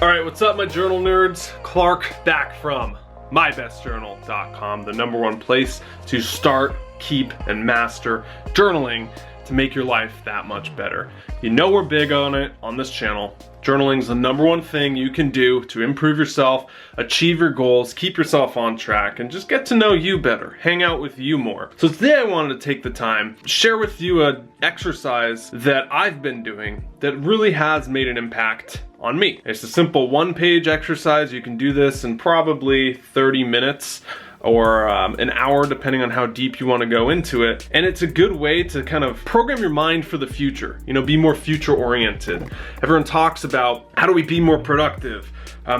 All right, what's up, my journal nerds? Clark back from mybestjournal.com, the #1 place to start, keep, and master journaling to make your life that much better. You know we're big on it on this channel. Journaling is the #1 thing you can do to improve yourself, achieve your goals, keep yourself on track, and just get to know you better, hang out with you more. So today I wanted to take the time, share with you an exercise that I've been doing that really has made an impact on me. It's a simple 1-page exercise. You can do this in probably 30 minutes or an hour, depending on how deep you want to go into it. And it's a good way to kind of program your mind for the future, you know, be more future oriented. Everyone talks about how do we be more productive?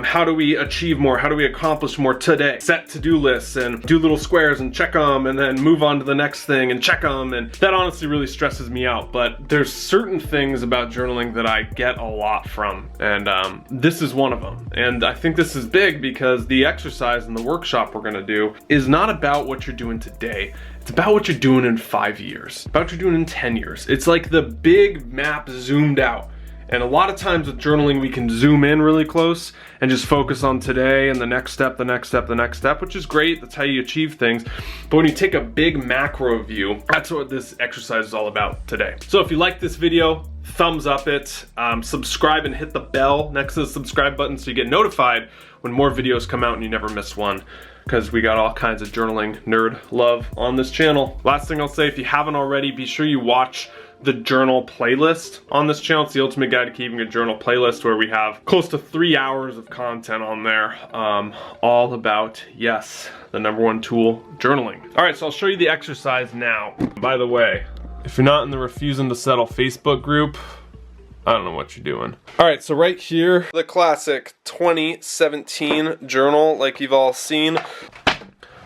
How do we achieve more? How do we accomplish more today? Set to-do lists and do little squares and check them and then move on to the next thing and check them. And that honestly really stresses me out. But there's certain things about journaling that I get a lot from. And this is one of them. And I think this is big because the exercise and the workshop we're gonna do is not about what you're doing today. It's about what you're doing in 5 years, about what you're doing in 10 years. It's like the big map zoomed out. And a lot of times with journaling, we can zoom in really close and just focus on today and the next step, the next step, the next step, which is great. That's how you achieve things. But when you take a big macro view, that's what this exercise is all about today. So if you like this video, thumbs up it, subscribe and hit the bell next to the subscribe button so you get notified when more videos come out and you never miss one, because we got all kinds of journaling nerd love on this channel. Last thing I'll say, if you haven't already, be sure you watch the journal playlist on this channel. It's the ultimate guide to keeping a journal playlist, where we have close to 3 hours of content on there, all about, yes, the #1 tool, journaling. All right, so I'll show you the exercise now. By the way, if you're not in the Refusing to Settle Facebook group, I don't know what you're doing. All right, so right here, the classic 2017 journal, like you've all seen.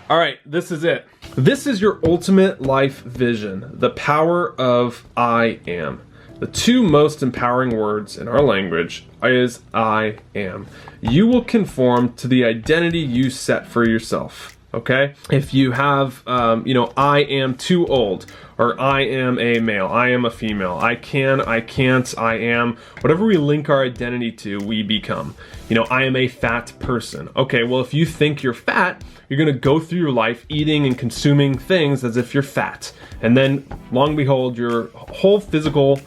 All right, this is it. This is your ultimate life vision, the power of I am. The 2 most empowering words in our language is I am. You will conform to the identity you set for yourself, okay? If you have, you know, I am too old, or I am a male, I am a female, I can, I can't, I am, whatever we link our identity to, we become. You know, I am a fat person. Okay, well, if you think you're fat, you're gonna go through your life eating and consuming things as if you're fat. And then, long and behold, your whole physical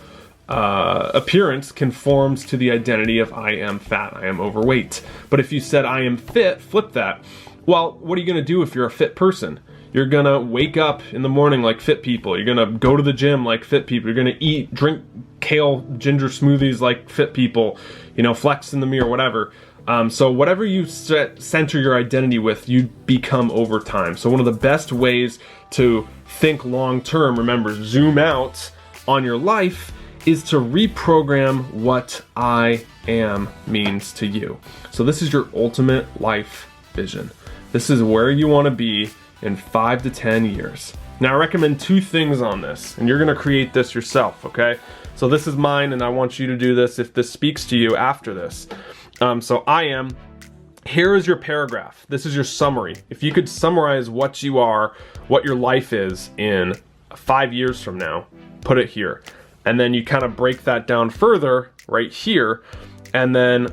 appearance conforms to the identity of I am fat, I am overweight. But if you said I am fit, flip that. Well, what are you gonna do if you're a fit person? You're gonna wake up in the morning like fit people. You're gonna go to the gym like fit people. You're gonna drink kale ginger smoothies like fit people. You know, flex in the mirror, whatever. So whatever you center your identity with, you become over time. So one of the best ways to think long term, remember, zoom out on your life, is to reprogram what I am means to you. So this is your ultimate life vision. This is where you want to be in 5 to 10 years. Now I recommend 2 things on this, and you're gonna create this yourself, okay? So this is mine, and I want you to do this if this speaks to you after this. So I am, here is your paragraph. This is your summary. If you could summarize what you are, what your life is in 5 years from now, put it here. And then you kind of break that down further right here. And then,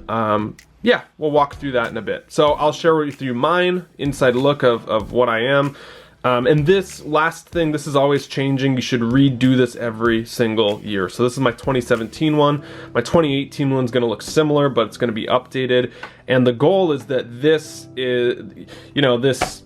yeah, we'll walk through that in a bit. So I'll share with you mine, inside look of what I am. And this last thing, this is always changing. You should redo this every single year. So this is my 2017 one. My 2018 one's gonna look similar, but it's gonna be updated. And the goal is that this is, you know, this,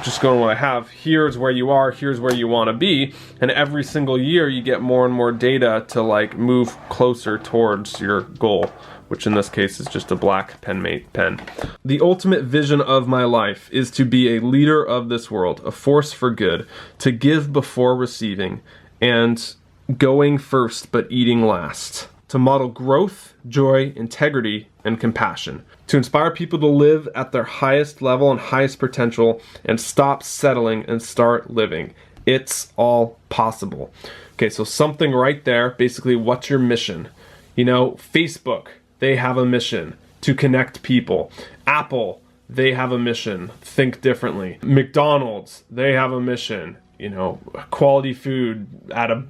just going what I have, here's where you are, here's where you wanna be. And every single year you get more and more data to like move closer towards your goal, which in this case is just a black penmate pen. The ultimate vision of my life is to be a leader of this world, a force for good, to give before receiving, and going first but eating last. To model growth, joy, integrity, and compassion. To inspire people to live at their highest level and highest potential, and stop settling and start living. It's all possible. Okay, so something right there, basically what's your mission? You know, Facebook, they have a mission to connect people. Apple, they have a mission, think differently. McDonald's, they have a mission, you know, quality food at a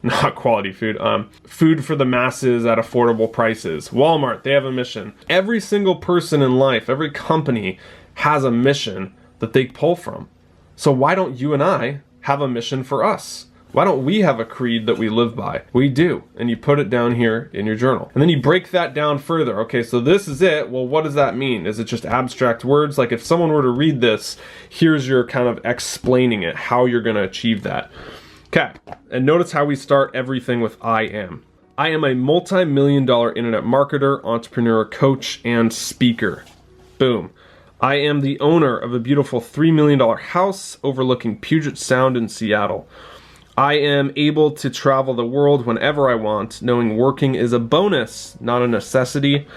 not quality food, food for the masses at affordable prices. Walmart, they have a mission. Every single person in life, every company has a mission that they pull from. So why don't you and I have a mission for us? Why don't we have a creed that we live by? We do, and you put it down here in your journal. And then you break that down further. Okay, so this is it. Well, what does that mean? Is it just abstract words? Like if someone were to read this, here's your kind of explaining it, how you're gonna achieve that. Okay, and notice how we start everything with I am. I am a multi-million-dollar internet marketer, entrepreneur, coach, and speaker. Boom. I am the owner of a beautiful $3 million house overlooking Puget Sound in Seattle. I am able to travel the world whenever I want, knowing working is a bonus, not a necessity.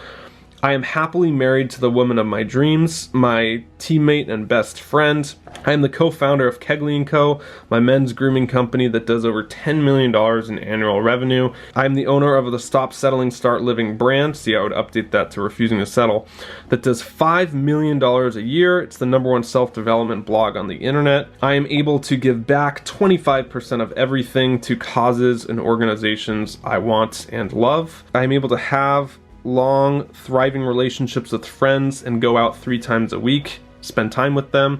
I am happily married to the woman of my dreams, my teammate and best friend. I am the co-founder of Kegley & Co., my men's grooming company that does over $10 million in annual revenue. I am the owner of the Stop Settling, Start Living brand. See, I would update that to Refusing to Settle. That does $5 million a year. It's the #1 self-development blog on the internet. I am able to give back 25% of everything to causes and organizations I want and love. I am able to have long, thriving relationships with friends and go out 3 times a week, spend time with them.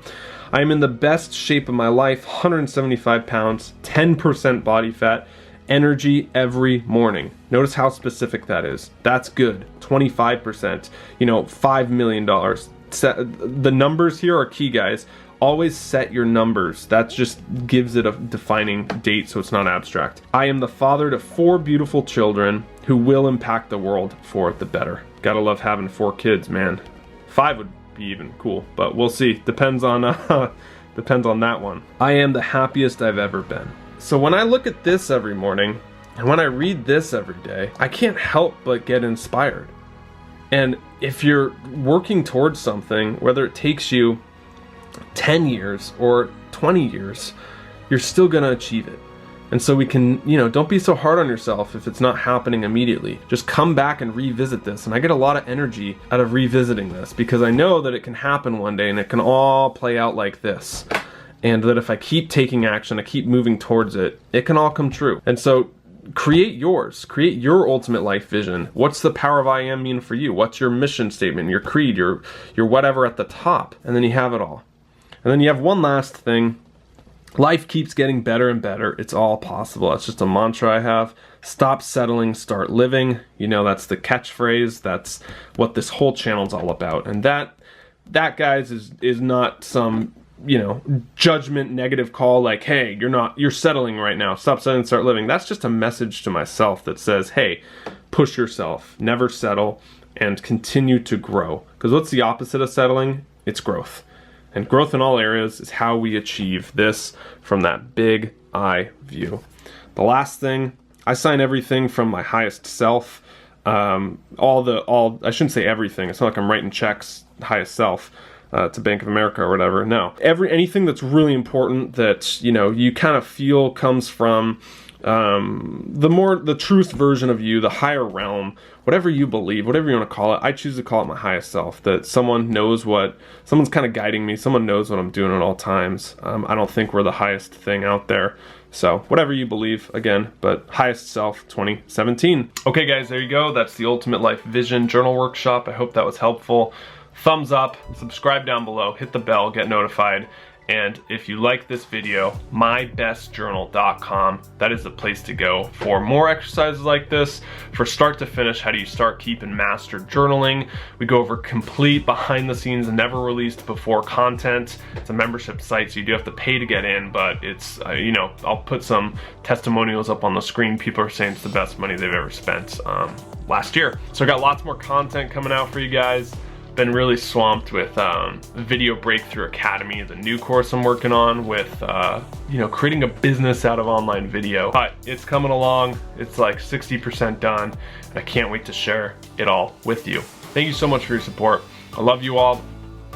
I am in the best shape of my life, 175 pounds, 10% body fat, energy every morning. Notice how specific that is. That's good. 25%, $5 million. The numbers here are key, guys. Always set your numbers. That just gives it a defining date so it's not abstract. I am the father to 4 beautiful children who will impact the world for the better. Gotta love having 4 kids, man. 5 would be even cool, but we'll see. Depends on that one. I am the happiest I've ever been. So when I look at this every morning, and when I read this every day, I can't help but get inspired. And if you're working towards something, whether it takes you 10 years or 20 years, you're still gonna achieve it. And so we can, don't be so hard on yourself if it's not happening immediately. Just come back and revisit this. And I get a lot of energy out of revisiting this because I know that it can happen one day and it can all play out like this. And that if I keep taking action, I keep moving towards it, it can all come true. And so create yours. Create your ultimate life vision. What's the power of I am mean for you? What's your mission statement, your creed, your whatever at the top? And then you have it all. And then you have one last thing. Life keeps getting better and better. It's all possible. That's just a mantra I have. Stop settling, start living. That's the catchphrase. That's what this whole channel's all about. And that guys is not some, judgment negative call like, hey, you're settling right now. Stop settling, start living. That's just a message to myself that says, hey, push yourself, never settle, and continue to grow. Because what's the opposite of settling? It's growth. And growth in all areas is how we achieve this from that big I view. The last thing, I sign everything from my highest self. I shouldn't say everything. It's not like I'm writing checks, highest self, to Bank of America or whatever. No, anything that's really important that, you kind of feel comes from the truest version of you, the higher realm, whatever you believe, whatever you want to call it. I choose to call it my highest self, that someone's kind of guiding me, someone knows what I'm doing at all times. I don't think we're the highest thing out there. So whatever you believe, again, but highest self 2017. Okay guys, there you go. That's the Ultimate Life Vision Journal Workshop. I hope that was helpful. Thumbs up, subscribe down below, hit the bell, get notified. And if you like this video, mybestjournal.com, that is the place to go for more exercises like this. For start to finish, how do you start, keep, and master journaling? We go over complete behind the scenes, never released before content. It's a membership site, so you do have to pay to get in, but it's, I'll put some testimonials up on the screen. People are saying it's the best money they've ever spent last year. So I got lots more content coming out for you guys. Been really swamped with Video Breakthrough Academy, the new course I'm working on with, creating a business out of online video. But it's coming along. It's like 60% done, and I can't wait to share it all with you. Thank you so much for your support. I love you all.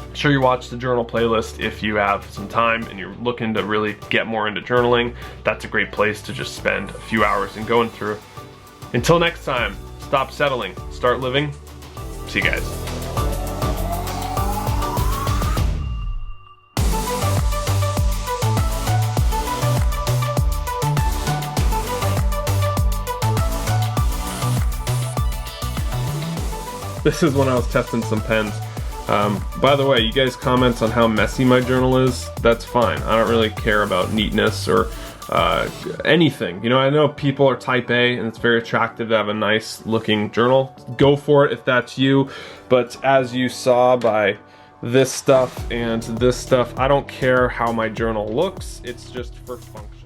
Make sure you watch the journal playlist if you have some time and you're looking to really get more into journaling. That's a great place to just spend a few hours and going through. Until next time, stop settling, start living. See you guys. This is when I was testing some pens. By the way, you guys comment on how messy my journal is. That's fine. I don't really care about neatness or anything. You know, I know people are type A and it's very attractive to have a nice looking journal. Go for it if that's you. But as you saw by this stuff and this stuff, I don't care how my journal looks. It's just for function.